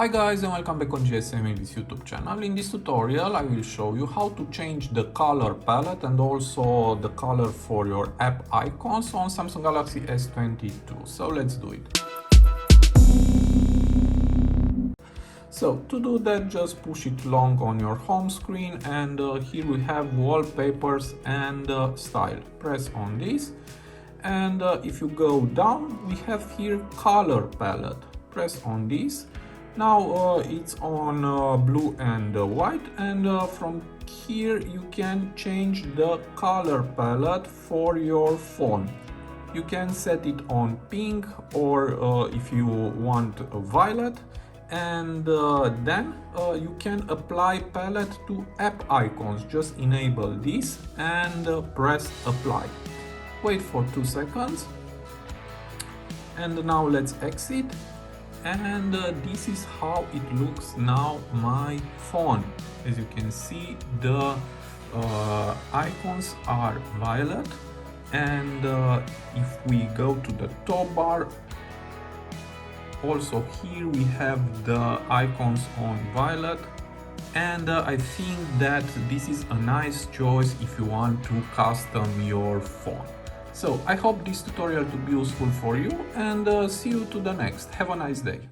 Hi guys and welcome back on GSM-ABC YouTube channel. In this tutorial I will show you how to change the color palette and also the color for your app icons on Samsung Galaxy S22. So let's do it. So to do that, just push it long on your home screen and here we have wallpapers and style. Press on this and if you go down we have here color palette. Press on this. Now it's on blue and white, and from here you can change the color palette for your phone. You can set it on pink or if you want violet, and then you can apply palette to app icons. Just enable this and press apply. Wait for 2 seconds and now let's exit. And this is how it looks now my phone. As you can see, the icons are violet, and if we go to the top bar, also here we have the icons on violet, and I think that this is a nice choice if you want to custom your phone. So I hope this tutorial to be useful for you, and see you to the next. Have a nice day.